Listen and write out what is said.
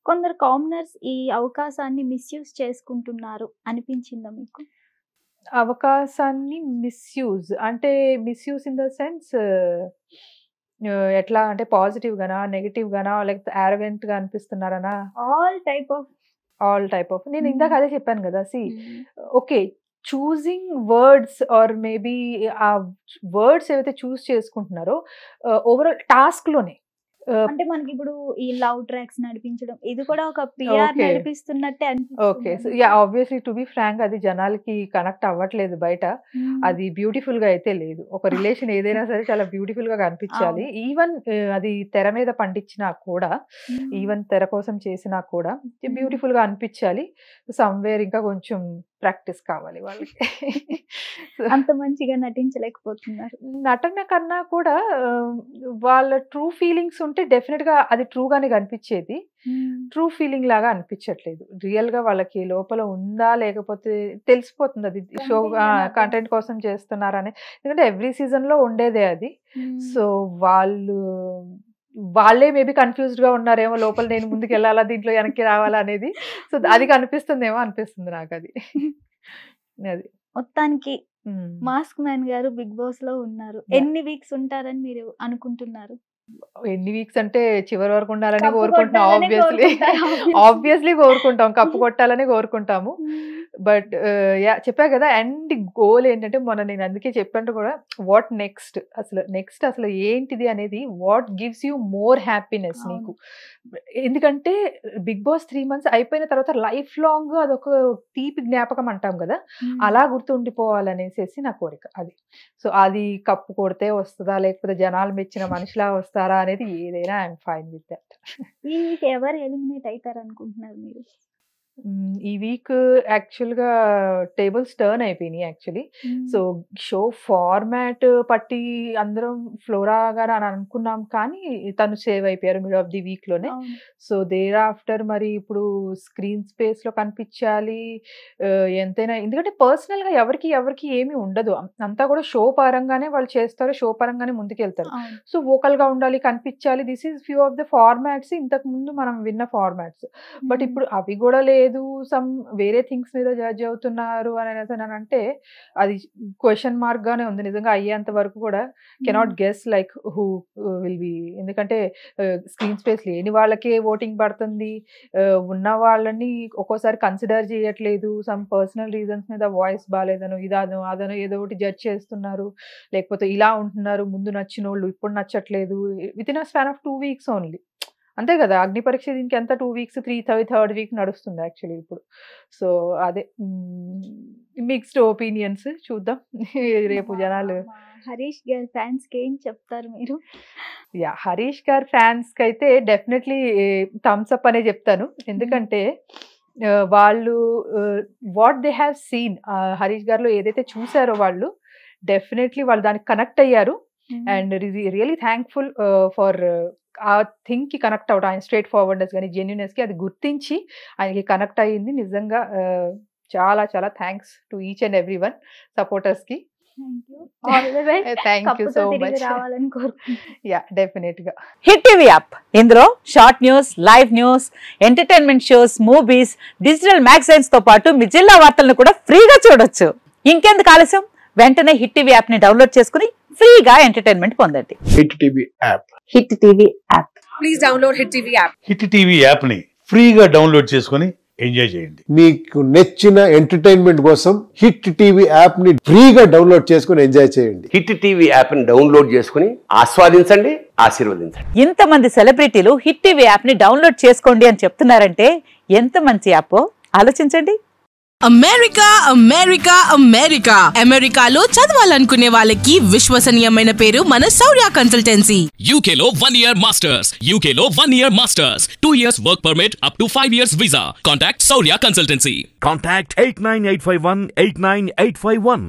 కొందరు కామనర్స్ ఈ అవకాశాన్ని మిస్యూజ్ చేసుకుంటున్నారు అనిపించిందా మీకు? అవకాశాన్ని మిస్యూజ్ అంటే మిస్యూజ్ ఇన్ ద సెన్స్ ఎట్లా అంటే పాజిటివ్ గానా నెగటివ్ గానా లేకపోతే arrogant గా అనిపిస్తున్నారనా? ఆల్ టైప్ ఆఫ్ నేను ఇందాక అదే చెప్పాను కదా. Okay, choosing words or maybe ఆ వర్డ్స్ ఏవైతే చూస్ చేసుకుంటున్నారో ఓవరాల్ టాస్క్ లోనే అంటే మనకి ఇప్పుడు ఈ లవ్ ట్రాక్స్ నడిపించడం ఇది కూడా ఒక పిఆర్ నడిపిస్తున్నట్టే okay. So obviously to be frank అది జనాలకి కనెక్ట్ అవ్వట్లేదు బయట. అది బ్యూటిఫుల్ గా అయితే లేదు. ఒక రిలేషన్ ఏదైనా సరే చాలా బ్యూటిఫుల్ గా కనిపించాలి. ఈవెన్ అది తెర మీద పండించినా కూడా, ఈవెన్ తెర కోసం చేసినా కూడా బ్యూటిఫుల్ గా అనిపించాలి. సమ్వేర్ ఇంకా కొంచెం ప్రాక్టీస్ కావాలి వాళ్ళకి. అంత మంచిగా నటించలేకపోతున్నారు. నటన కన్నా కూడా వాళ్ళ ట్రూ ఫీలింగ్స్ ఉంటే డెఫినెట్ గా అది ట్రూ గానే కనిపించేది. ట్రూ ఫీలింగ్ లాగా అనిపించట్లేదు. రియల్ గా వాళ్ళకి లోపల ఉందా లేకపోతే తెలిసిపోతుంది అది షో కంటెంట్ కోసం చేస్తున్నారని. ఎందుకంటే ఎవ్రీ సీజన్ లో ఉండేదే అది. సో వాళ్ళే మేబీ కన్ఫ్యూజ్డ్ గా ఉన్నారేమో, లోపల నేను ముందుకు వెళ్ళాలా దీంట్లో వెనక్కి రావాలా అనేది. సో అది కనిపిస్తుందేమో అనిపిస్తుంది నాకు అది. మొత్తానికి మాస్క్ మ్యాన్ గారు బిగ్ బాస్ లో ఉన్నారు. ఎన్ని వీక్స్ ఉంటారని మీరు అనుకుంటున్నారు? ఎన్ని వీక్స్ అంటే చివరి వరకు ఉండాలని కోరుకుంటున్నాం. ఆబ్వియస్లీ కోరుకుంటాం, కప్పు కొట్టాలని కోరుకుంటాము. బట్ చెప్పా కదా, అండ్ గోల్ ఏంటంటే మొన్న నేను అందుకే చెప్పాను కూడా, వాట్ నెక్స్ట్ అసలు ఏంటిది అనేది, what gives you more happiness నీకు. ఎందుకంటే బిగ్ బాస్ 3 months అయిపోయిన తర్వాత లైఫ్ లాంగ్ అదొక తీపి జ్ఞాపకం అంటాం కదా, అలా గుర్తుండిపోవాలనేసి నా కోరిక అది. సో అది కప్పు కొడితే వస్తుందా లేకపోతే జనాలు మెచ్చిన మనిషిలా వస్తారా అనేది ఏదైనా ఐఎమ్ ఫైన్ విత్ దట్. ఈ వీక్ ఎవరు ఎలిమినేట్ అవుతారు అనుకుంటున్నారు మీరు? ఈ వీక్ యాక్చువల్గా టేబుల్స్ టర్న్ అయిపోయినాయి యాక్చువల్లీ. సో షో ఫార్మాట్ పట్టి అందరం ఫ్లోరా గారు అని అనుకున్నాం, కానీ తను సేవ్ అయిపోయారు మిడ్ ఆఫ్ ది వీక్ లోనే. సో దేర్ ఆఫ్టర్ మరి ఇప్పుడు స్క్రీన్ స్పేస్ లో కనిపించాలి ఎంతైనా, ఎందుకంటే పర్సనల్ గా ఎవరికి ఏమీ ఉండదు, అంతా కూడా షో పరంగానే వాళ్ళు చేస్తారు, షో పరంగానే ముందుకెళ్తారు. సో వోకల్ గా ఉండాలి, కనిపించాలి. This is few of the formats, ఇంతకు ముందు మనం విన్న ఫార్మాట్స్. బట్ ఇప్పుడు అవి కూడా లేదు, సమ్ వేరే థింగ్స్ మీద జడ్జ్ అవుతున్నారు అని అంటే అది క్వశ్చన్ మార్క్ గానే ఉంది. నిజంగా అయ్యేంత వరకు కూడా cannot guess like who will be. ఎందుకంటే స్క్రీన్ స్పేస్ లేని వాళ్ళకే ఓటింగ్ పడుతుంది, ఉన్న వాళ్ళని ఒక్కోసారి కన్సిడర్ చేయట్లేదు. సమ్ పర్సనల్ రీజన్స్ మీద వాయిస్ బాగాలేదను అదను ఏదో ఒకటి జడ్జ్ చేస్తున్నారు, లేకపోతే ఇలా ఉంటున్నారు, ముందు నచ్చిన వాళ్ళు ఇప్పుడు నచ్చట్లేదు. With in a span of 2 weeks only, అంతే కదా. అగ్ని పరీక్ష దీనికి ఎంత 2 weeks, 3rd week నడుస్తుంది యాక్చువల్లీ ఇప్పుడు. సో అదే మిక్స్డ్ ఒపీనియన్స్, చూద్దాం రేపు జనాలు. హరీష్ గారి ఫ్యాన్స్ కి ఏం చెప్తారు మీరు? హరీష్ గారి ఫ్యాన్స్ కి అయితే డెఫినెట్లీ థమ్స్ అప్ అనే చెప్తాను. ఎందుకంటే వాళ్ళు what they have seen, Harish గారిలో ఏదైతే చూసారో వాళ్ళు డెఫినెట్లీ వాళ్ళు దానికి కనెక్ట్ అయ్యారు. అండ్ రియలీ థ్యాంక్ఫుల్ ఫర్ ఆ థింగ్ కి కనెక్ట్ అవడం. ఆయన స్ట్రేట్ ఫార్వర్డ్నెస్ కానీ జెన్యునెస్ కి అది గుర్తించి ఆయనకి కనెక్ట్ అయ్యింది. నిజంగా చాలా చాలా thanks to each and every one supporters కి. Thank you so much. Definite గా హిట్ టీవీ యాప్, ఇందులో short news, live news, entertainment shows, movies, digital magazines తో పాటు మీ జిల్లా వార్తలను కూడా ఫ్రీగా చూడొచ్చు. ఇంకెందుకు ఆలస్యం, వెంటనే హిట్ టీవీ యాప్ ని డౌన్లోడ్ చేసుకుని ఫ్రీగా ఎంటర్టైన్మెంట్ పొందండి. Hit TV app, hit TV app, please download hit TV app. Hit TV app ని ఫ్రీగా డౌన్లోడ్ చేసుకుని ఎంజాయ్ చేయండి. మీకు నచ్చిన ఎంటర్టైన్మెంట్ కోసం హిట్ టీవీ యాప్ ని ఫ్రీగా డౌన్లోడ్ చేసుకుని ఎంజాయ్ చేయండి. హిట్ టీవీ యాప్ ని డౌన్లోడ్ చేసుకుని ఆస్వాదించండి, ఆశీర్వదించండి. ఇంతమంది సెలబ్రిటీలు హిట్ టీవీ యాప్ ని డౌన్లోడ్ చేసుకోండి అని చెప్తున్నారంటే ఎంత మంచి యాప్ ఆలోచించండి. అమెరికా అమెరికా అమెరికా అమెరికాలో చదవాలనుకునే వాళ్ళకి విశ్వసనీయమైన పేరు మన శౌర్య కన్సల్టెన్సీ. UK లో 1 year masters, UK లో 1 year masters, 2 years work permit up to 5 years visa. Contact Shaurya Consultancy. Contact 89851 89851.